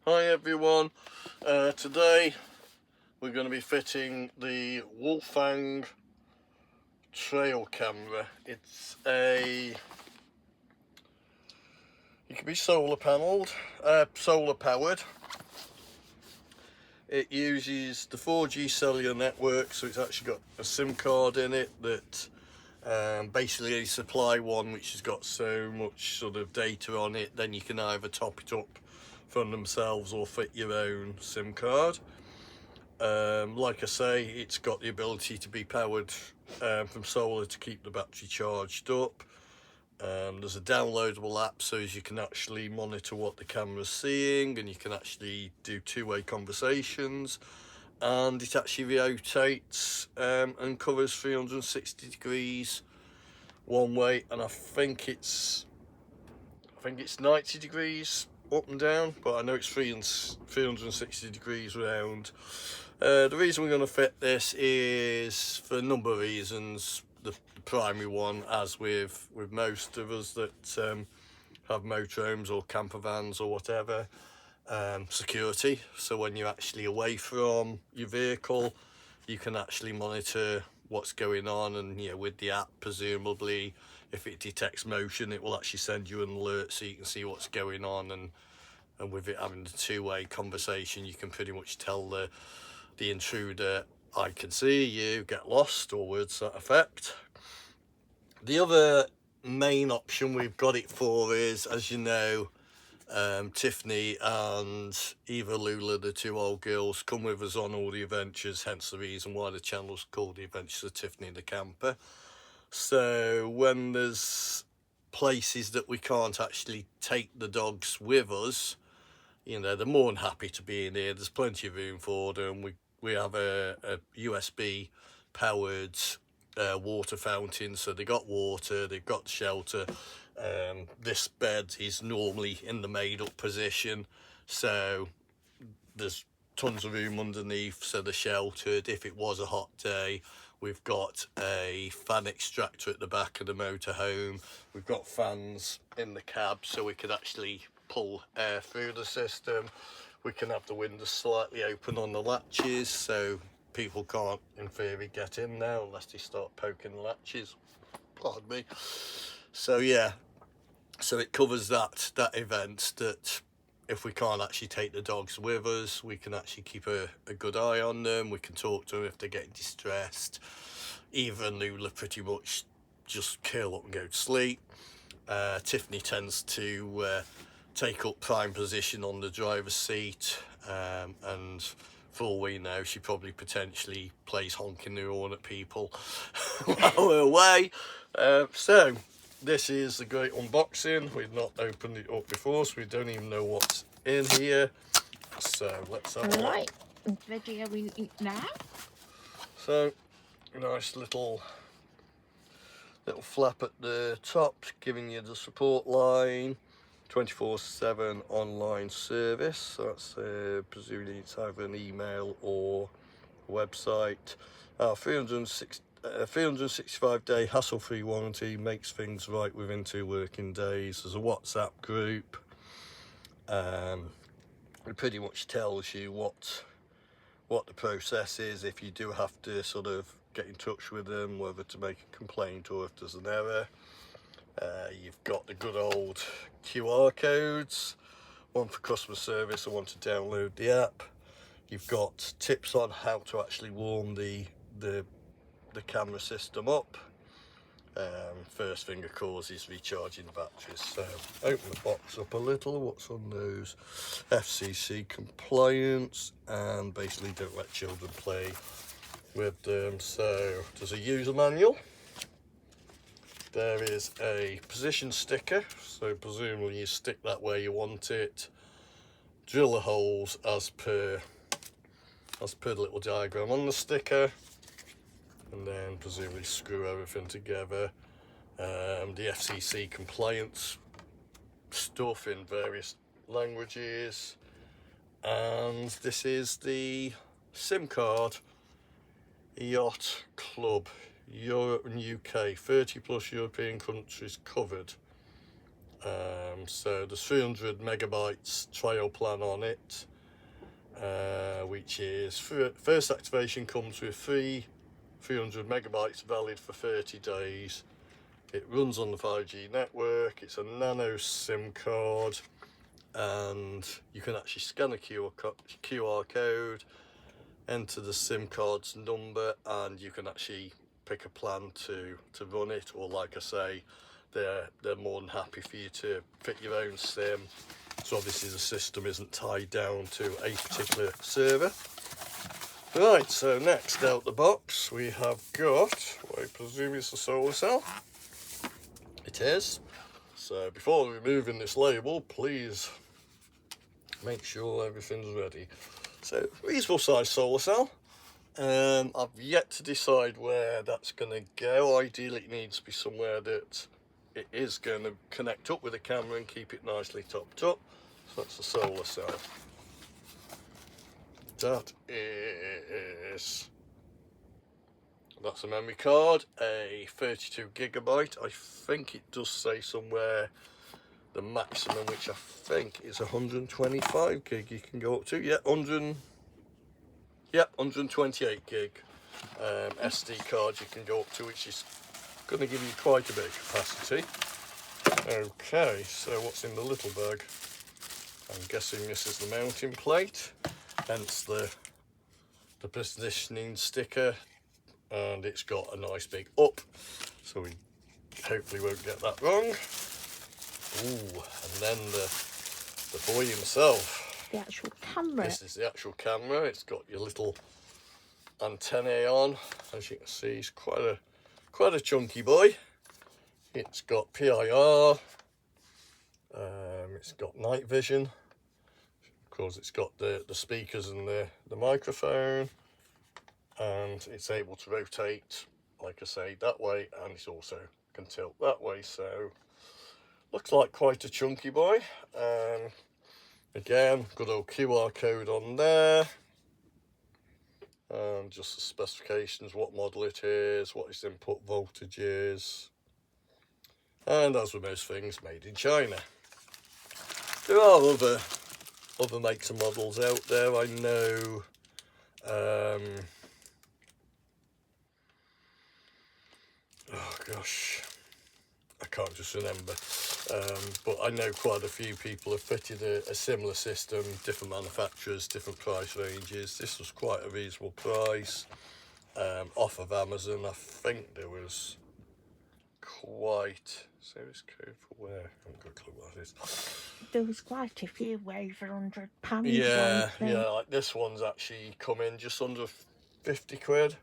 Hi everyone, today we're going to be fitting the WOLFANG trail camera. It can be solar powered. It uses the 4G cellular network, so it's actually got a SIM card in it that basically you supply one which has got so much sort of data on it, then you can either top it up from themselves or fit your own SIM card. Like I say, it's got the ability to be powered from solar to keep the battery charged up. There's a downloadable app so as you can actually monitor what the camera's seeing, and you can actually do two-way conversations, and it actually rotates and covers 360 degrees one way, and I think it's 90 degrees up and down, but I know it's 360 degrees round. The reason we're going to fit this is for a number of reasons. The primary one, as with most of us that have motorhomes or camper vans or whatever, security. So when you're actually away from your vehicle, you can actually monitor what's going on, and with the app, presumably if it detects motion, it will actually send you an alert so you can see what's going on, and with it having the two-way conversation, you can pretty much tell the intruder, I can see you, get lost, or words to that effect. The other main option we've got it for is, as you know, Tiffany and Eva Lula, the two old girls, come with us on all the adventures, hence the reason why the channel's called The Adventures of Tiffany the Camper. So when there's places that we can't actually take the dogs with us, they're more than happy to be in here. There's plenty of room for them. We have a USB powered water fountain, so they got water, they've got shelter. This bed is normally in the made up position, so there's tons of room underneath, so they're sheltered. If it was a hot day, we've got a fan extractor at the back of the motorhome. We've got fans in the cab, so we could actually pull air through the system. We can have the windows slightly open on the latches, so people can't, in theory, get in now unless they start poking the latches. Pardon me. So yeah, so it covers that event, that if we can't actually take the dogs with us, we can actually keep a good eye on them. We can talk to them if they're getting distressed. Eva and Lula pretty much just curl up and go to sleep. Tiffany tends to take up prime position on the driver's seat, and for all we know, she probably potentially plays honking the horn at people while we're away. So this is the great unboxing. We've not opened it up before, so we don't even know what's in here. So let's have a look. Video we eat now. So nice little flap at the top, giving you the support line. 24/7 online service, so that's presumably it's either an email or a website. 365-day hassle-free warranty, makes things right within 2 working days. There's a WhatsApp group. It pretty much tells you what the process is if you do have to sort of get in touch with them, whether to make a complaint or if there's an error. You've got the good old QR codes, one for customer service and one to download the app. You've got tips on how to actually warm the camera system up. First thing of course is recharging the batteries. So open the box up a little. What's on those? FCC compliance, and basically don't let children play with them. So there's a user manual. There is a position sticker, so presumably you stick that where you want it, drill the holes as per the little diagram on the sticker, and then presumably screw everything together. The FCC compliance stuff in various languages, and this is the SIM card. Yacht Club, Europe and UK, 30 plus European countries covered. So there's 300 megabytes trial plan on it, which is first activation comes with 300 megabytes valid for 30 days. It runs on the 5G network. It's a nano SIM card, and you can actually scan a QR code, enter the SIM card's number, and you can actually pick a plan to run it, or like I say, they're more than happy for you to fit your own SIM. So obviously the system isn't tied down to a particular server. Right, so next out the box we have got what I presume is a solar cell. It is. So before removing this label, please make sure everything's ready. So reasonable size solar cell. I've yet to decide where that's going to go. Ideally it needs to be somewhere that it is going to connect up with the camera and keep it nicely topped up. So that's the solar cell. That's a memory card, a 32 gigabyte. I think it does say somewhere the maximum, which I think is 125 gig you can go up to. Yeah, 128 gig SD card you can go up to, which is going to give you quite a bit of capacity. Okay, so what's in the little bag? I'm guessing this is the mounting plate, hence the positioning sticker, and it's got a nice big up, so we hopefully won't get that wrong. Ooh, and then the boy himself. The actual camera. This is the actual camera. It's got your little antennae on. As you can see, it's quite a chunky boy. It's got PIR. It's got night vision. Of course, it's got the speakers and the microphone, and it's able to rotate, like I say, that way, and it also can tilt that way. So looks like quite a chunky boy. Again, good old QR code on there, and just the specifications, what model it is, what its input voltage is, and as with most things, made in China. There are other makes and models out there. I know oh gosh, I can't just remember, but I know quite a few people have fitted a similar system, different manufacturers, different price ranges. This was quite a reasonable price, off of Amazon. I think there was quite service code for where, I haven't got a clue what it is. There was quite a few over £100. Yeah, like this one's actually come in just under 50 quid.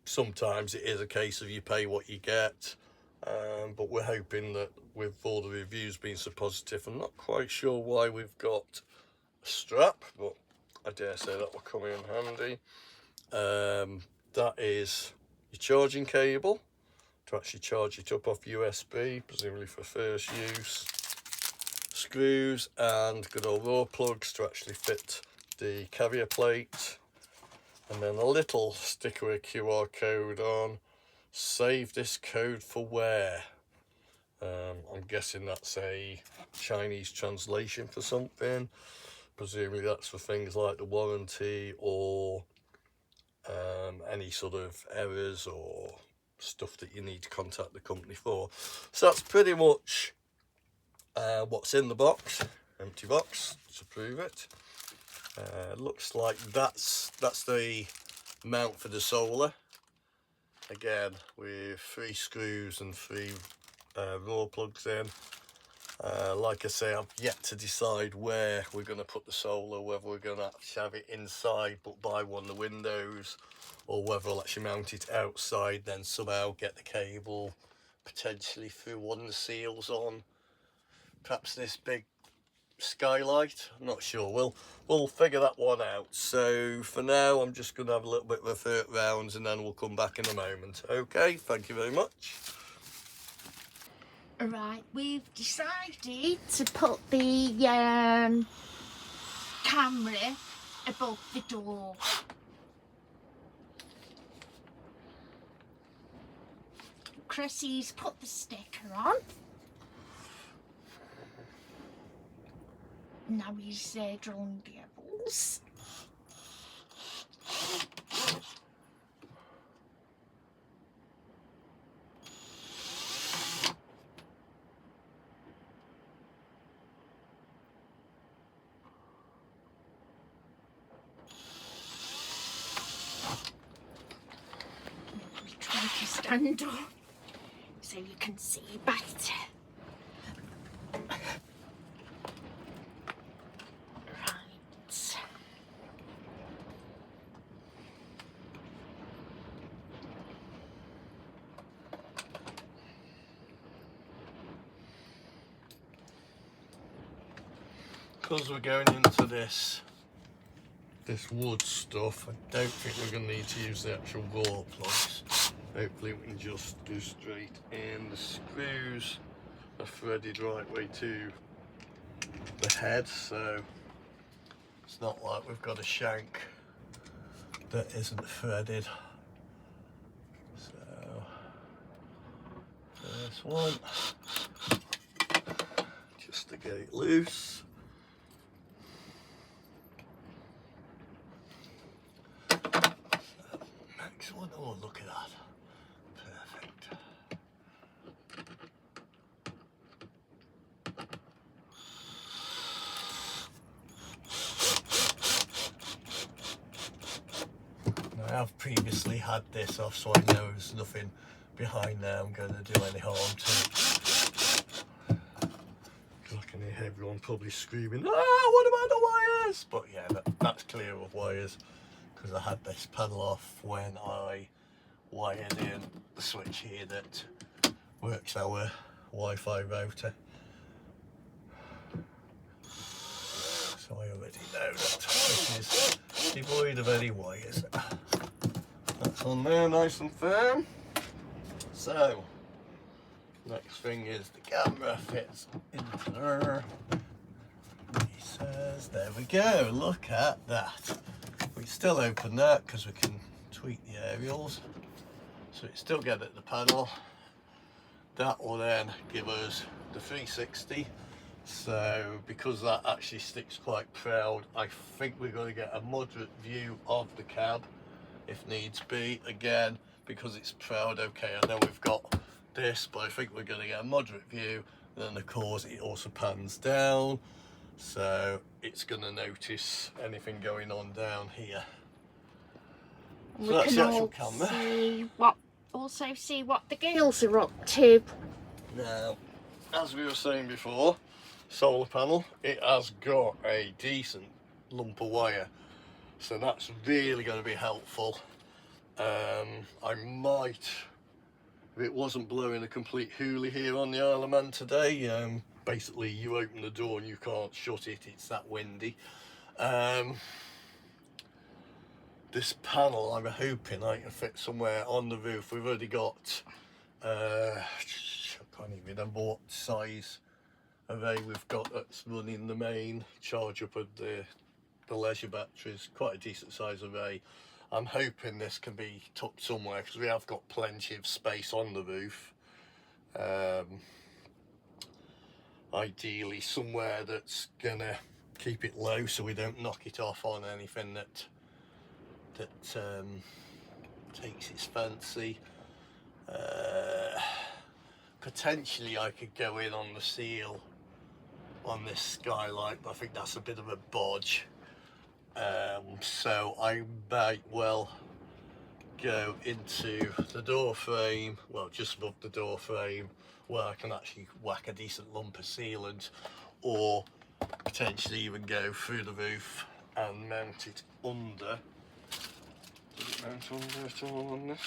Sometimes it is a case of you pay what you get, but we're hoping that with all the reviews being so positive, I'm not quite sure why we've got a strap, but I dare say that will come in handy. That is your charging cable to actually charge it up off USB, presumably for first use. Screws and good old raw plugs to actually fit the carrier plate, and then a little sticker with a QR code on. Save this code for where? I'm guessing that's a Chinese translation for something. Presumably that's for things like the warranty or any sort of errors or stuff that you need to contact the company for. So that's pretty much what's in the box, empty box to prove it. Looks like that's the mount for the solar, again with 3 screws and 3 raw plugs in. Like I say, I've yet to decide where we're going to put the solar, whether we're going to actually have it inside but by one of the windows, or whether I'll actually mount it outside, then somehow get the cable potentially through one of the seals on perhaps this big skylight. I'm not sure. We'll figure that one out. So for now, I'm just going to have a little bit of a 30 rounds, and then we'll come back in a moment. Okay, thank you very much. Right, we've decided to put the camera above the door. Chrissy's put the sticker on. Now he's drawing devils. We try to stand up so you can see better. Right. Because we're going into this wood stuff, I don't think we're going to need to use the actual wall plugs. Hopefully we can just go straight in. The screws are threaded right way to the head, so it's not like we've got a shank that isn't threaded. So first one, just to get it loose. Next one, oh look at that, perfect. Now, I have previously had this off, so I know there's nothing behind there I'm going to do any harm to. I can hear everyone probably screaming, ah, what about the wires? But yeah, that's clear of wires, because I had this panel off when I wired in the switch here that works our Wi-Fi router. So I already know that this is devoid of any wires. That's on there, nice and firm. So, next thing is the camera fits into there. He says, there we go, look at that. We still open that because we can tweak the aerials. So it's still good at the panel. That will then give us the 360. So because that actually sticks quite proud, I think we're going to get a moderate view of the cab if needs be. Again, because it's proud, okay, I know we've got this, but I think we're going to get a moderate view. And then of course it also pans down, so it's going to notice anything going on down here. We So that's can the actual all camera. see what the girls are up to. Now, as we were saying before, solar panel, it has got a decent lump of wire, so that's really going to be helpful. I might, if it wasn't blowing a complete hoolie here on the Isle of Man today, basically you open the door and you can't shut it, it's that windy. This panel, I'm hoping I can fit somewhere on the roof. We've already got, I can't even remember what size array we've got that's running the main charge up of the leisure batteries. Quite a decent size array. I'm hoping this can be tucked somewhere because we have got plenty of space on the roof. Ideally somewhere that's gonna keep it low so we don't knock it off on anything that takes its fancy. Potentially I could go in on the seal on this skylight, but I think that's a bit of a bodge. So I might well go into the door frame, well just above the door frame, where I can actually whack a decent lump of sealant, or potentially even go through the roof and mount it under. Does it mount under at all on this?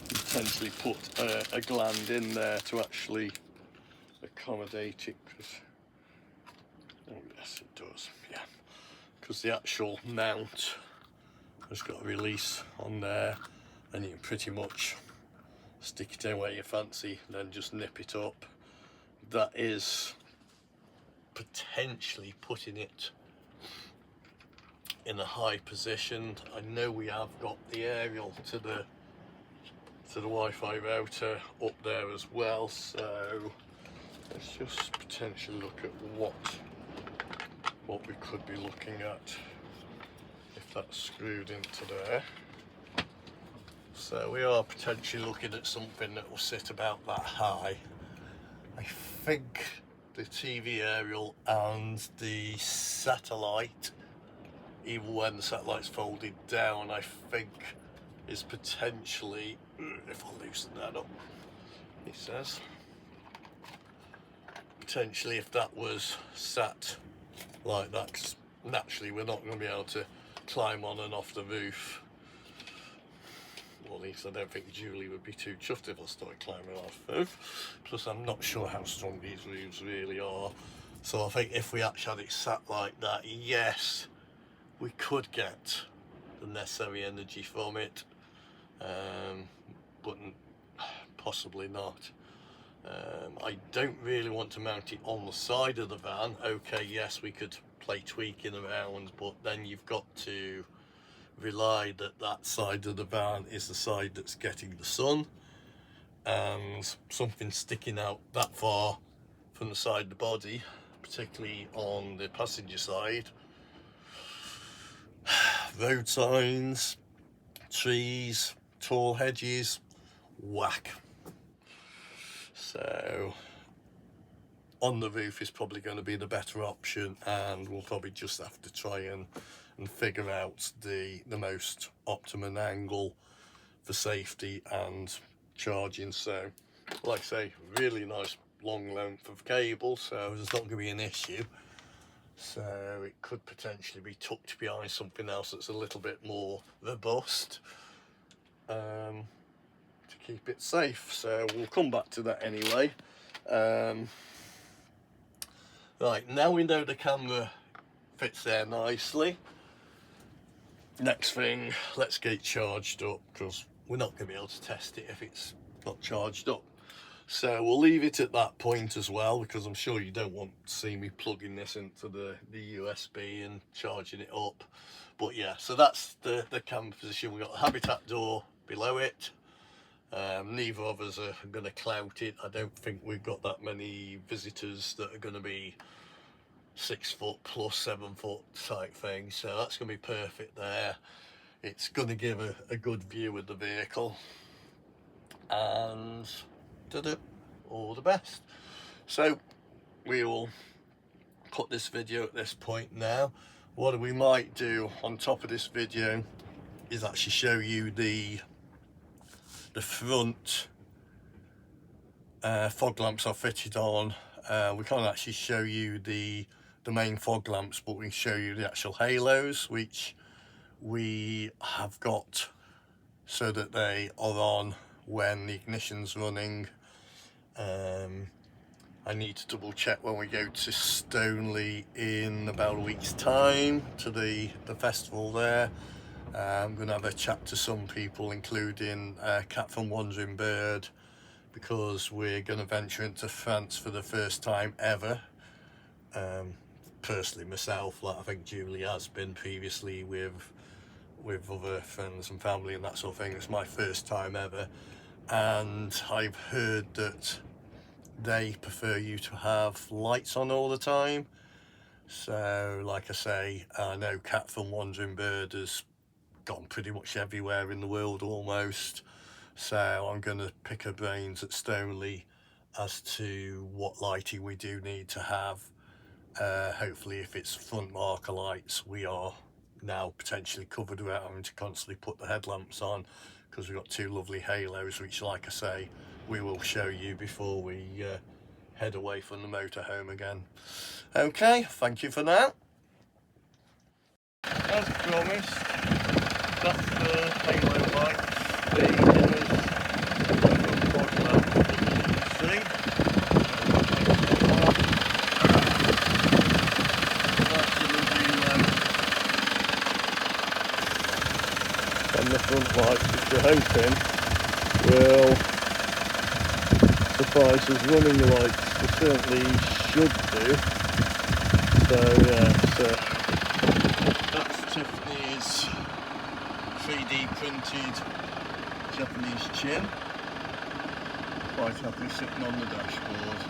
Potentially put a gland in there to actually accommodate it, because oh yes it does, yeah, because the actual mount has got a release on there and you can pretty much stick it anywhere you fancy, then just nip it up. That is potentially putting it in a high position. I know we have got the aerial to the Wi-Fi router up there as well, so let's just potentially look at what we could be looking at if that's screwed into there. So we are potentially looking at something that will sit about that high. I think the TV aerial and the satellite, even when the satellite's folded down, I think is potentially, if I loosen that up, it says, potentially if that was sat like that, 'cause naturally we're not going to be able to climb on and off the roof. Well, at least I don't think Julie would be too chuffed if I started climbing off the roof. Plus I'm not sure how strong these roofs really are. So I think if we actually had it sat like that, yes, we could get the necessary energy from it, but possibly not. I don't really want to mount it on the side of the van. Okay, yes, we could play tweaking around, but then you've got to rely that that side of the van is the side that's getting the sun, and something sticking out that far from the side of the body, particularly on the passenger side, road signs, trees, tall hedges, whack. So on the roof is probably going to be the better option, and we'll probably just have to try and figure out the most optimum angle for safety and charging. So like I say, really nice long length of cable, so there's not going to be an issue. So it could potentially be tucked behind something else that's a little bit more robust, to keep it safe. So we'll come back to that anyway. Right, now we know the camera fits there nicely. Next thing, let's get it charged up, because we're not going to be able to test it if it's not charged up. So we'll leave it at that point as well, because I'm sure you don't want to see me plugging this into the USB and charging it up. But yeah, so that's the camera position. We've got the habitat door below it. Neither of us are going to clout it. I don't think we've got that many visitors that are going to be 6 foot plus 7 foot type thing, so that's going to be perfect there. It's going to give a good view of the vehicle, and all the best. So we will cut this video at this point now. What we might do on top of this video is actually show you the front fog lamps are fitted on. We can't actually show you the main fog lamps, but we can show you the actual halos, which we have got so that they are on when the ignition's running. I need to double check when we go to Stoneleigh in about a week's time to the festival there. I'm going to have a chat to some people, including Cat from Wandering Bird, because we're going to venture into France for the first time ever. Personally myself, like I think Julie has been previously with other friends and family and that sort of thing. It's my first time ever, and I've heard that they prefer you to have lights on all the time. So like I say, I know Cat from Wandering Bird has gone pretty much everywhere in the world almost, so I'm going to pick her brains at Stoneleigh as to what lighting we do need to have. Hopefully if it's front marker lights, we are now potentially covered without having to constantly put the headlamps on, because we've got two lovely halos, which like I say, we will show you before we head away from the motorhome again. Okay, thank you for now. As promised, that's the halo lights, the fog lamp that you can see. And the front lights, which we're hoping will suffice as running lights. They certainly should do. So yeah, that's Tiffany's 3D printed Japanese chin. Quite happily sitting on the dashboard.